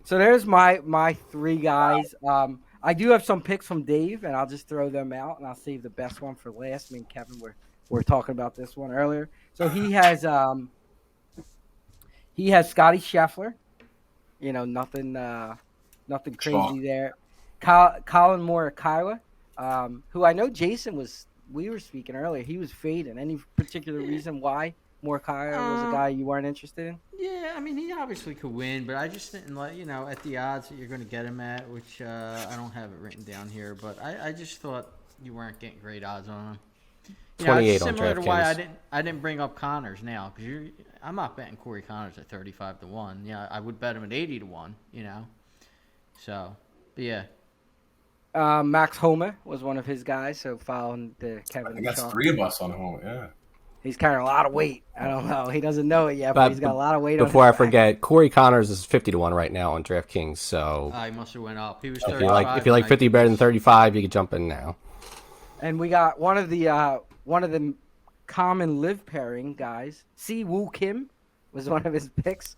So there's my 3 guys. I do have some picks from Dave, and I'll just throw them out, and I'll save the best one for last. Me and Kevin were talking about this one earlier. So he has Scotty Scheffler. Nothing crazy there. Colin Morikawa, who I know Jason we were speaking earlier, he was fading. Any particular reason why Morikawa was a guy you weren't interested in? Yeah, I mean, he obviously could win, but I just didn't like, at the odds that you're going to get him at, which I don't have it written down here, but I just thought you weren't getting great odds on him. 28 it's on similar to why DraftKings. I didn't bring up Connors now, because I'm not betting Corey Connors at 35-1. Yeah, I would bet him at 80-1. So, but yeah. Max Homa was one of his guys, so following the I Kevin. think that's Chalk. 3 of us on home. Yeah. He's carrying a lot of weight. I don't know. He doesn't know it yet, but he's got a lot of weight on his Before I back. forget, Corey Connors is 50-1 right now on DraftKings. So He must have went up. He was if 35. you like 50 better than 35, you can jump in now. And we got one of the common live pairing guys. Si Woo Kim was one of his picks.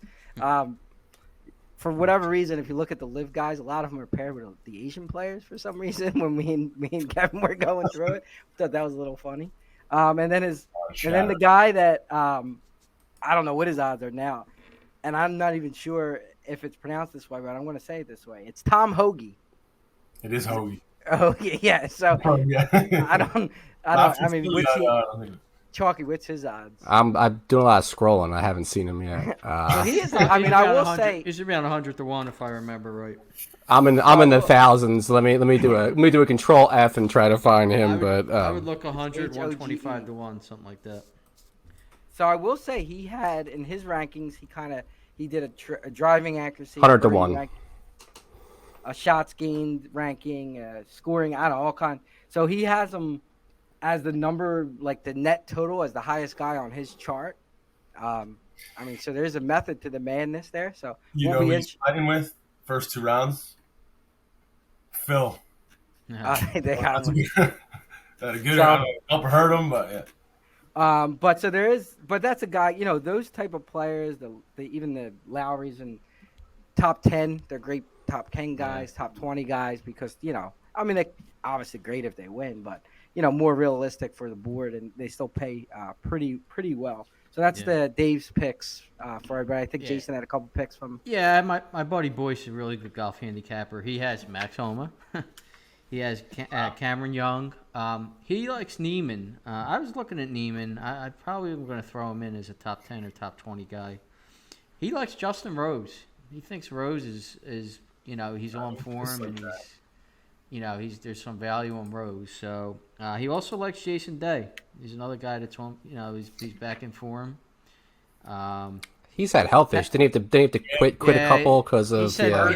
For whatever reason, if you look at the live guys, a lot of them are paired with the Asian players for some reason. When me and Kevin were going through it, thought that was a little funny. And then the guy that I don't know what his odds are now, and I'm not even sure if it's pronounced this way, but I'm going to say it this way. It's Tom Hoagie. It is Hoagie. Oh yeah. So Yeah. I don't. I mean, what's Chalky? What's his odds? I'm doing a lot of scrolling. I haven't seen him yet. Well, he is. I mean, I will say he's around 100-1 if I remember right. I'm in the thousands. Let me do a control F and try to find him. I would look 100, 125-1, something like that. So I will say he had in his rankings. He did a driving accuracy, 100-1, a shots gained ranking, scoring. I don't know, all kind. So he has him as the number, like the net total, as the highest guy on his chart. I mean, so there's a method to the madness there. So who he's fighting with first 2 rounds? Phil. They got him. Had a good round. Help hurt him, but yeah. But that's a guy. Those type of players, even the Lowrys and top 10, they're great top 10 guys, top 20 guys because I mean, they're obviously great if they win, but more realistic for the board, and they still pay pretty well. So that's the Dave's picks for everybody. I think Jason had a couple picks from. Yeah, my buddy Boyce is a really good golf handicapper. He has Max Homa. He has Cameron Young. He likes Neiman. I was looking at Neiman. I probably am going to throw him in as a top 10 or top 20 guy. He likes Justin Rose. He thinks Rose is he's on form and there's some value on Rose. So he also likes Jason Day. He's another guy that's on. He's back in form. He's had health issues. Didn't he have to quit a couple because of? He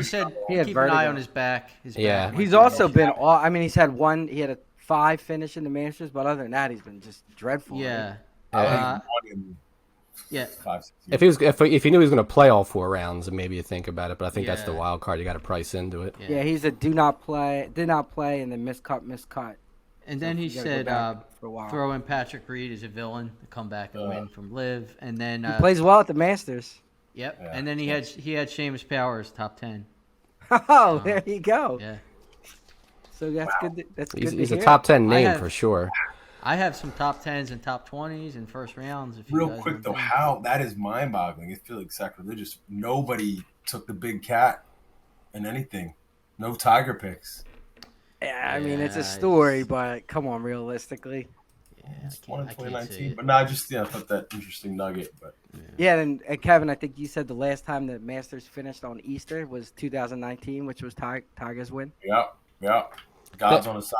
said he had keep vertigo. an eye on his back. He's also been. I mean, he's had a 5 finish in the Masters, but other than that, he's been just dreadful. Yeah. Yeah. 5, 6 years. If he knew he was going to play all 4 rounds, then maybe you think about it. But I think that's the wild card. You got to price into it. Yeah, he's a did not play, and then miscut. And then he said throw in Patrick Reed as a villain to come back and win from Liv, and then he plays well at the Masters. Yep, and then he had Seamus Powers top 10. Oh, there you go. Yeah. So that's good. That's good. He's a top 10 name for sure. I have some top 10s and top 20s and first rounds. Real quick though, how that is mind-boggling. It feels like sacrilegious. Nobody took the big cat in anything. No Tiger picks. Yeah, I mean it's a story, but come on, realistically. Yeah, it's 2019. But no, I just thought that interesting nugget. But yeah, and Kevin, I think you said the last time the Masters finished on Easter was 2019, which was Tiger's win. Yeah. God's on his side.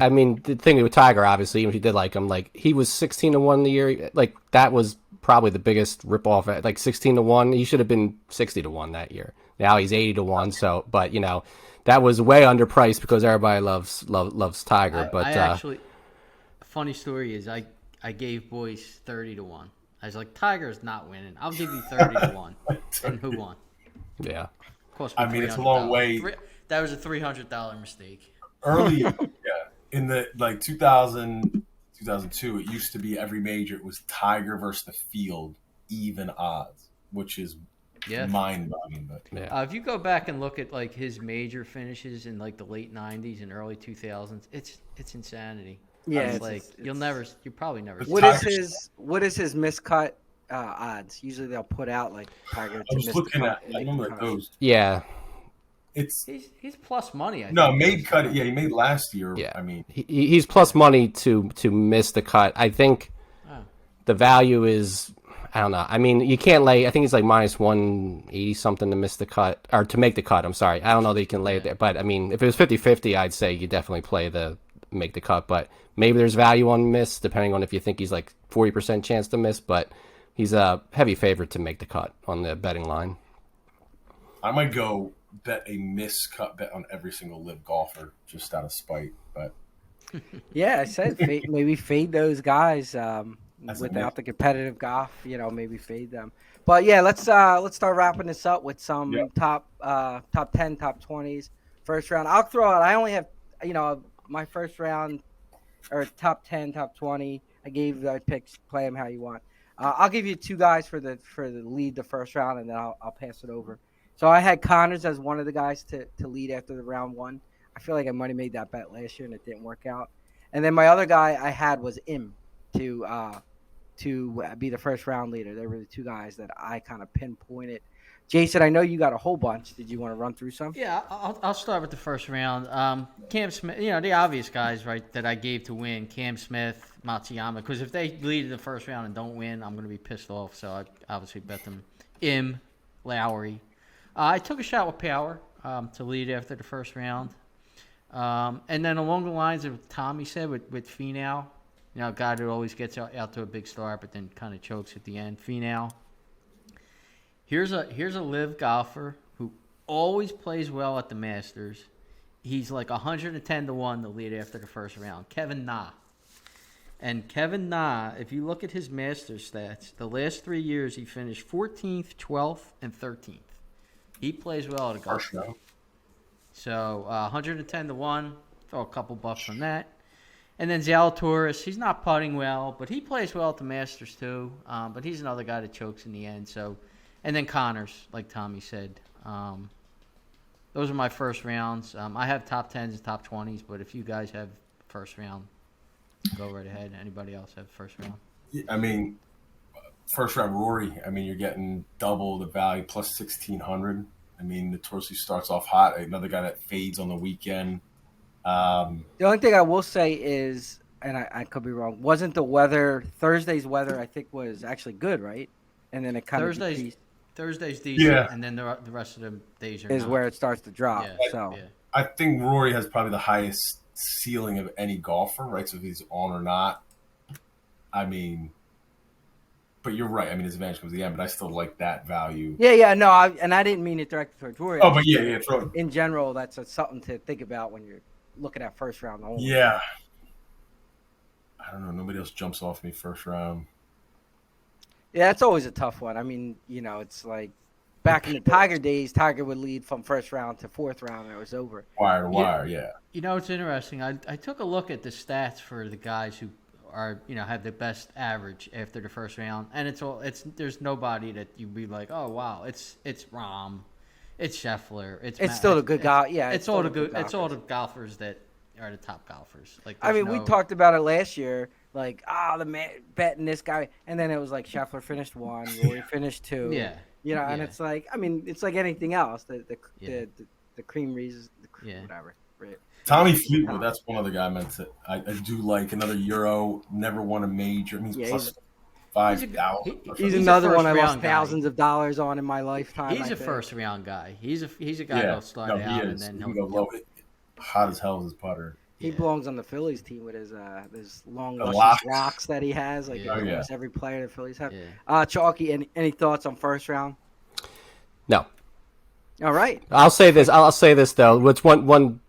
I mean, the thing with Tiger, obviously, even if you did like him, like he was 16-1 the year. Like that was probably the biggest ripoff. Like 16-1, he should have been 60-1 that year. Now he's 80-1. So, but that was way underpriced because everybody loves Tiger. But I actually, a funny story is I gave Boyce 30-1. I was like, Tiger's not winning. I'll give you 30-1. And who won? Yeah. I mean, it's a long way. That was a $300 mistake. Early, in the 2000, 2002, it used to be every major. It was Tiger versus the field, even odds, which is mind-boggling. But if you go back and look at like his major finishes in like the late '90s and early 2000s, it's insanity. Yeah, you probably never. What is his miscut odds? Usually they'll put out like Tiger. I was looking at those. Yeah. He's plus money. Made cut. Yeah, he made last year. Yeah, I mean, he's plus money to miss the cut. I think the value is, I don't know. I mean, you can't lay. I think it's like minus 180 something to miss the cut or to make the cut. I'm sorry. I don't know that you can lay it there, but I mean, if it was 50-50, I'd say you definitely play the make the cut. But maybe there's value on miss depending on if you think he's like 40% chance to miss. But he's a heavy favorite to make the cut on the betting line. I might go bet a miss cut bet on every single live golfer just out of spite, but Yeah, I said maybe fade those guys That's without the competitive golf. Maybe fade them. But yeah, let's start wrapping this up with some top 10, top 20s, first round. I'll throw out. I only have my first round or top 10, top 20. I gave the picks. Play them how you want. I'll give you two guys for the lead the first round, and then I'll pass it over. So I had Connors as one of the guys to lead after the round one. I feel like I might have made that bet last year and it didn't work out. And then my other guy I had was Im to be the first round leader. They were the two guys that I kind of pinpointed. Jason, I know you got a whole bunch. Did you want to run through some? Yeah, I'll start with the first round. Cam Smith, the obvious guys, right, that I gave to win, Cam Smith, Matsuyama, because if they lead in the first round and don't win, I'm going to be pissed off, so I obviously bet them. Im, Lowry. I took a shot with Power to lead after the first round. And then along the lines of Tommy said with Finau, a guy that always gets out to a big start but then kind of chokes at the end. Finau. Here's a live golfer who always plays well at the Masters. He's like 110 to 1 to lead after the first round. Kevin Na. And Kevin Na, if you look at his Masters stats, the last 3 years he finished 14th, 12th, and 13th. He plays well at a golf course. So 110 to 1, throw a couple bucks on that. And then Zalatoris, he's not putting well, but he plays well at the Masters too. But he's another guy that chokes in the end. So, and then Connors, like Tommy said. Those are my first rounds. I have top 10s and top 20s, but if you guys have first round, go right ahead. Anybody else have first round? I mean, first round Rory. I mean, you're getting double the value plus 1,600. I mean, notoriously starts off hot. Another guy that fades on the weekend. The only thing I will say is, and I could be wrong, wasn't the weather Thursday's weather? I think was actually good, right? And then it kind of Thursday's decent, and then the rest of the days is not. where it starts to drop. Yeah, so I think Rory has probably the highest ceiling of any golfer, right? So if he's on or not, I mean. But you're right. I mean, his advantage comes at the end, but I still like that value. Yeah. No, I didn't mean it directly towards Rory. Oh, but yeah. Throw in general, that's something to think about when you're looking at first round only. Yeah. I don't know. Nobody else jumps off me first round. Yeah, it's always a tough one. I mean, it's like back in the Tiger days, Tiger would lead from first round to fourth round, and it was over. Wire to wire, yeah. It's interesting. I took a look at the stats for the guys who are have the best average after the first round, and there's nobody that you'd be like, oh wow, it's Rahm, it's Scheffler, it's still the good guy. Yeah, it's all the good. It's all the golfers that are the top golfers. Like I mean, we talked about it last year. Like the man betting this guy, and then it was like Scheffler finished 1, Rory finished 2. Yeah, and it's like it's like anything else. The cream reasons, whatever. Right. Tommy Fleetwood, that's one other guy I do like. Another Euro, never won a major. I mean, he's plus 5,000. He's another one I lost thousands of dollars on in my lifetime. He's a first round guy. He's a guy that'll start out and then he'll go hot as hell as his putter. He belongs on the Phillies team with his long locks that he has, like almost every player the Phillies have. Chalky, any thoughts on first round? No. All right. I'll say this though. What's one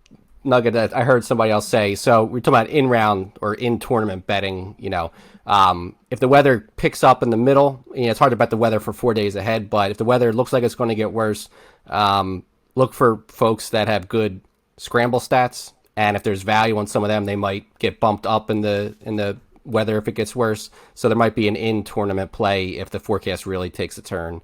nugget that I heard somebody else say. So we're talking about in round or in tournament betting. If the weather picks up in the middle, it's hard to bet the weather for 4 days ahead. But if the weather looks like it's going to get worse, look for folks that have good scramble stats. And if there's value on some of them, they might get bumped up in the weather if it gets worse. So there might be an in-tournament play if the forecast really takes a turn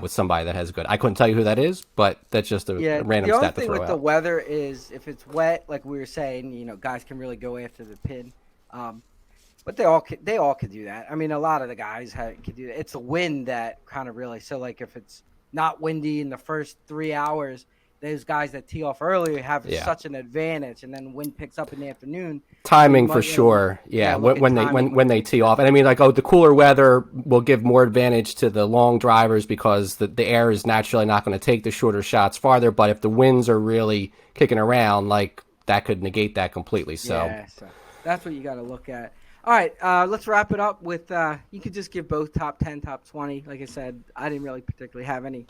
with somebody that has good. I couldn't tell you who that is, but that's just a random stat to throw out. The only thing with the weather is if it's wet, like we were saying, guys can really go after the pin. But they all could do that. I mean, a lot of the guys could do that. It's the wind that kind of really – so, like, if it's not windy in the first 3 hours those guys that tee off earlier have Yeah. such an advantage, and then wind picks up in the afternoon. Timing So for you sure. yeah, When, look at when they timing when they tee off, and I mean, like, the cooler weather will give more advantage to the long drivers because the air is naturally not going to take the shorter shots farther. But if the winds are really kicking around, like, that could negate that completely. So Yeah, so that's what you got to look at. All right, let's wrap it up with you could just give both top 10, top 20. Like I said, I didn't really particularly have any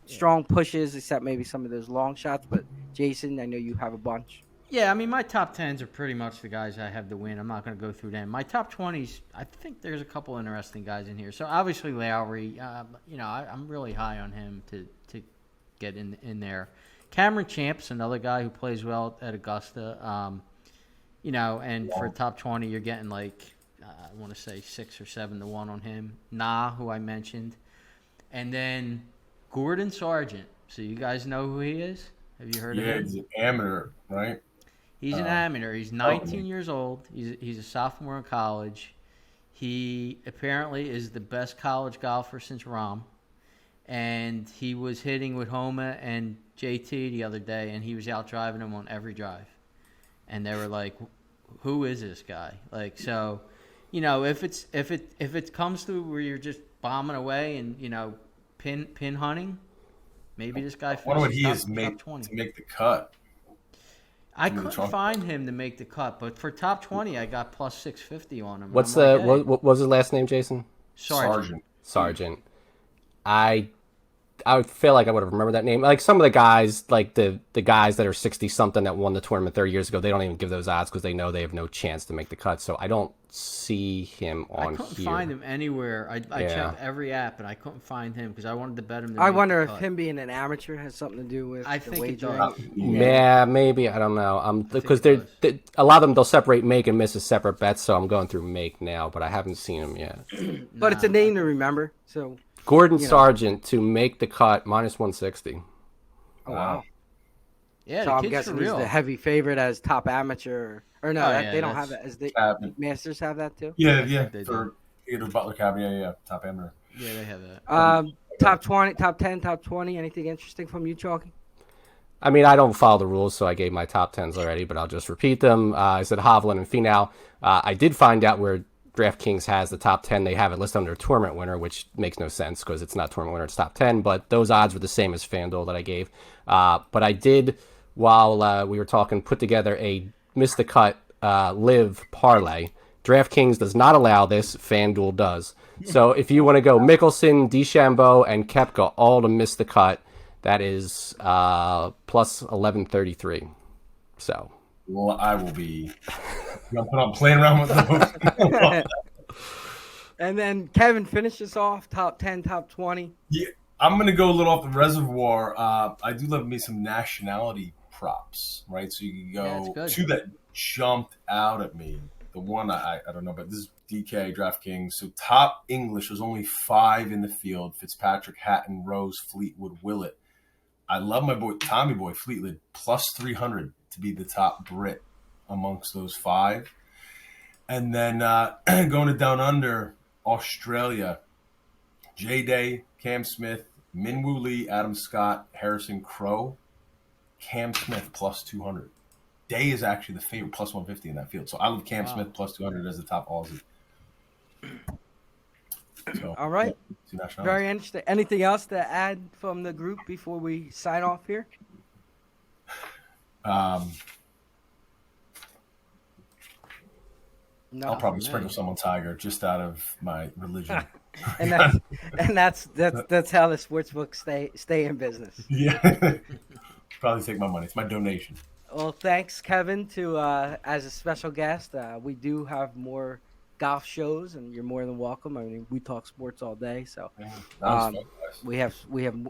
strong pushes except maybe some of those long shots. But Jason, I know you have a bunch. Yeah, I mean, my top 10s are pretty much the guys I have to win. I'm not going to go through them. My top 20s, I think there's a couple interesting guys in here. So obviously Lowry, I'm really high on him to get in there. Cameron Champ's another guy who plays well at Augusta. And for top 20, you're getting like, I want to say 6 or 7 to 1 on him. Who I mentioned. And then Gordon Sargent. So you guys know who he is? Have you heard of him? Yeah, he's an amateur, right? He's an amateur. He's 19 years old. He's a sophomore in college. He apparently is the best college golfer since Rahm. And he was hitting with Homa and JT the other day, and he was out driving him on every drive. And they were like, "Who is this guy?" Like, so, if it comes to where you're just bombing away and pin hunting, maybe this guy I wonder what he finishes is top 20. to make the cut. I couldn't find him to make the cut, but for top 20, I got plus 650 on him. what's I'm like, hey, what was his last name, Jason? Sargent. I would feel like I would have remembered that name. Like, some of the guys, like the guys that are 60 something that won the tournament 30 years ago, they don't even give those odds because they know they have no chance to make the cut. So I don't see him on here. I couldn't find him anywhere. I checked every app and I couldn't find him because I wanted to bet him. I wonder if him being an amateur has something to do with I the think it wagering. does. Yeah, maybe, I don't know. Because a lot of them, they'll separate make and miss as separate bets. So I'm going through make now, but I haven't seen him yet. But it's a name to remember. So Gordon Sargent to make the cut minus 160. oh wow. Yeah, So the I'm kid's guessing for he's real. the heavy favorite as top amateur. Or no, Oh, yeah, they don't have that's- that. As the Cabin. Masters have that too. Yeah, they for either Butler Cabin, yeah, top amateur. Yeah, they have that. Top 20, top 10, top 20. Anything interesting from you, Chalky? I mean, I don't follow the rules, so I gave my top 10s already, but I'll just repeat them. I said Hovland and Finau. I did find out where DraftKings has the top 10. They have it listed under tournament winner, which makes no sense because it's not tournament winner, it's top 10. But those odds were the same as FanDuel that I gave. But I did, while we were talking, put together a miss the cut live parlay. DraftKings does not allow this. FanDuel does. So if you want to go Mickelson, DeChambeau, and Koepka all to miss the cut, that is plus 1133. So. Well, I will be. I'm playing around with those. And then Kevin finishes off top 10, top 20. Yeah, I'm going to go a little off the reservoir. I do love me some nationality props, right? So you can go two that jumped out at me. The one I don't know, but this is DK, DraftKings. So top English, there's only 5 in the field. Fitzpatrick, Hatton, Rose, Fleetwood, Willett. I love my boy Tommy Boy Fleetwood, plus 300 to be the top Brit amongst those 5. And then going to down under, Australia, J-Day, Cam Smith, Minwoo Lee, Adam Scott, Harrison Crow, Cam Smith plus 200. Day is actually the favorite, plus 150 in that field. So I love Cam Smith plus 200 as the top Aussie. So, All right. Yeah, very interesting. Anything else to add from the group before we sign off here? No. I'll probably sprinkle some on Tiger just out of my religion. and that's how the sportsbook stay in business. Yeah. Probably take my money. It's my donation. Well, thanks, Kevin, to as a special guest. We do have more golf shows, and you're more than welcome. I mean, we talk sports all day, so we have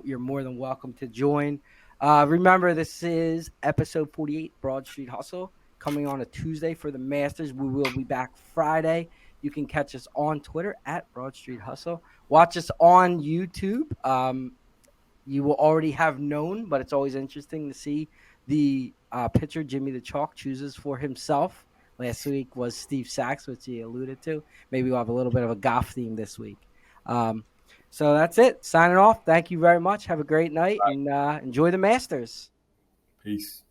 you're more than welcome to join. Remember, this is episode 48, Broad Street Hustle, coming on a Tuesday for the Masters. We will be back Friday. You can catch us on Twitter at Broad Street Hustle. Watch us on YouTube. You will already have known, but it's always interesting to see the pitcher Jimmy the Chalk chooses for himself. Last week was Steve Sachs, which he alluded to. Maybe we'll have a little bit of a golf theme this week. So that's it. Signing off. Thank you very much. Have a great night and enjoy the Masters. Peace.